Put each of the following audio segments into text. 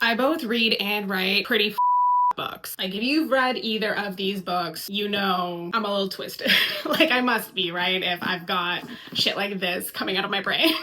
I both read and write pretty books. Like if you've read either of these books, you know I'm a little twisted. Like I must be, right? If I've got shit like this coming out of my brain.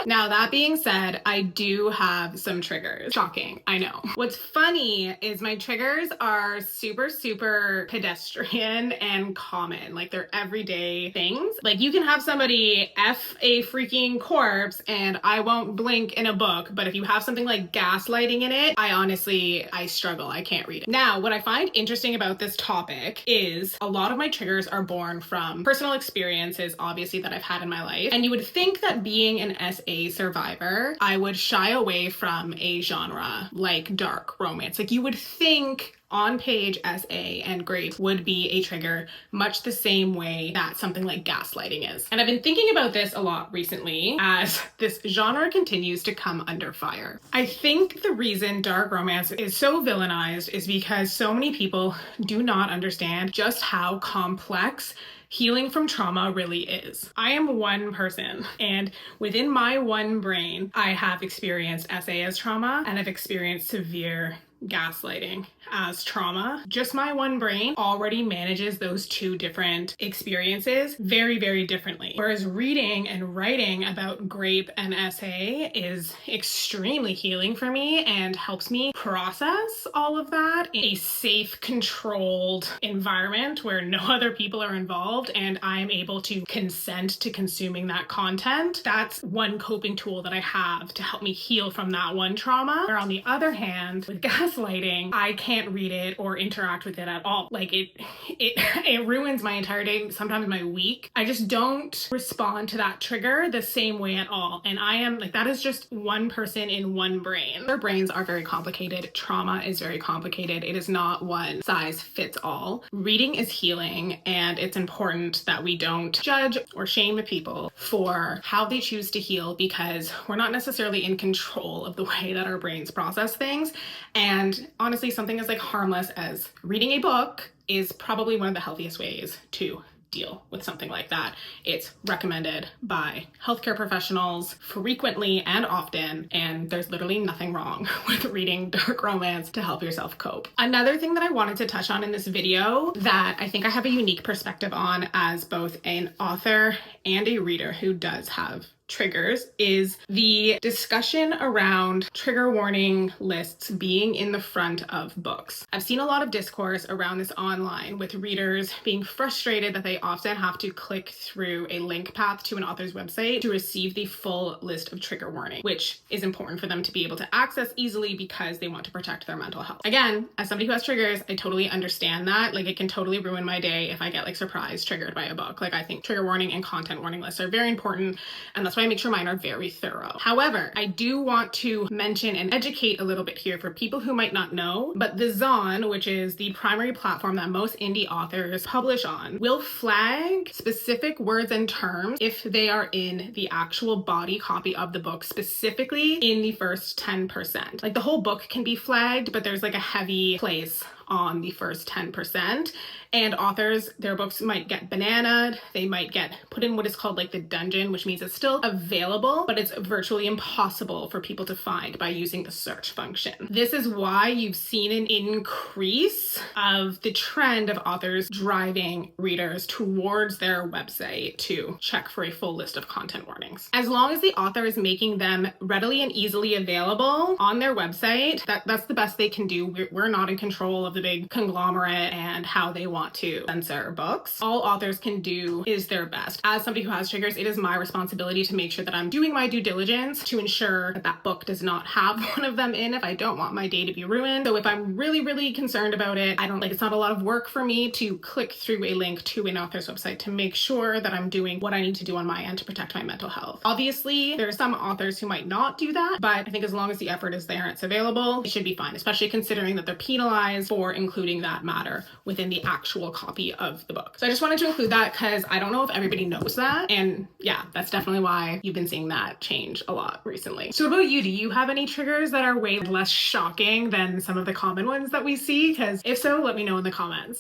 Now that being said, I do have some triggers. Shocking, I know. What's funny is my triggers are super pedestrian and common. Like they're everyday things. Like you can have somebody F a freaking corpse and I won't blink in a book, but if you have something like gaslighting in it, I struggle. I can't read it. Now, what I find interesting about this topic is a lot of my triggers are born from personal experiences, obviously, that I've had in my life. And you would think that being an SA survivor, I would shy away from a genre like dark romance. Like you would think on page SA and Grape would be a trigger much the same way that something like gaslighting is. And I've been thinking about this a lot recently as this genre continues to come under fire. I think the reason dark romance is so villainized is because so many people do not understand just how complex healing from trauma really is. I am one person, and within my one brain, I have experienced SA as trauma and I've experienced severe gaslighting as trauma. Just my one brain already manages those two different experiences very differently. Whereas reading and writing about Grape and SA is extremely healing for me and helps me process all of that in a safe, controlled environment where no other people are involved and I'm able to consent to consuming that content. That's one coping tool that I have to help me heal from that one trauma. Where on the other hand, with gaslighting, I can't read it or interact with it at all. Like it ruins my entire day, sometimes my week. I just don't respond to that trigger the same way at all. And I am like, that is just one person in one brain. Their brains are very complicated. Trauma is very complicated. It is not one size fits all. Reading is healing, and it's important that we don't judge or shame people for how they choose to heal, because we're not necessarily in control of the way that our brains process things. And honestly, something as like harmless as reading a book is probably one of the healthiest ways to deal with something like that. It's recommended by healthcare professionals frequently and often, and there's literally nothing wrong with reading dark romance to help yourself cope. Another thing that I wanted to touch on in this video that I think I have a unique perspective on as both an author and a reader who does have triggers is the discussion around trigger warning lists being in the front of books. I've seen a lot of discourse around this online, with readers being frustrated that they often have to click through a link path to an author's website to receive the full list of trigger warning, which is important for them to be able to access easily because they want to protect their mental health. Again, as somebody who has triggers, I totally understand that. Like it can totally ruin my day if I get like surprise triggered by a book. Like I think trigger warning and content warning lists are very important, and that's why I make sure mine are very thorough. However, I do want to mention and educate a little bit here for people who might not know, but the Zon, which is the primary platform that most indie authors publish on, will flag specific words and terms if they are in the actual body copy of the book, specifically in the first 10%. Like the whole book can be flagged, but there's like a heavy place on the first 10%. And authors, their books might get bananaed. They might get put in what is called like the dungeon, which means it's still available, but it's virtually impossible for people to find by using the search function. This is why you've seen an increase of the trend of authors driving readers towards their website to check for a full list of content warnings. As long as the author is making them readily and easily available on their website, that's the best they can do. We're not in control of the big conglomerate and how they want to censor books. All authors can do is their best. As somebody who has triggers, it is my responsibility to make sure that I'm doing my due diligence to ensure that that book does not have one of them in if I don't want my day to be ruined. So if I'm really concerned about it, it's not a lot of work for me to click through a link to an author's website to make sure that I'm doing what I need to do on my end to protect my mental health. Obviously, there are some authors who might not do that, but I think as long as the effort is there and it's available, it should be fine, especially considering that they're penalized for including that matter within the actual copy of the book. So I just wanted to include that because I don't know if everybody knows that. And yeah, that's definitely why you've been seeing that change a lot recently. So about you, do you have any triggers that are way less shocking than some of the common ones that we see? Because if so, let me know in the comments.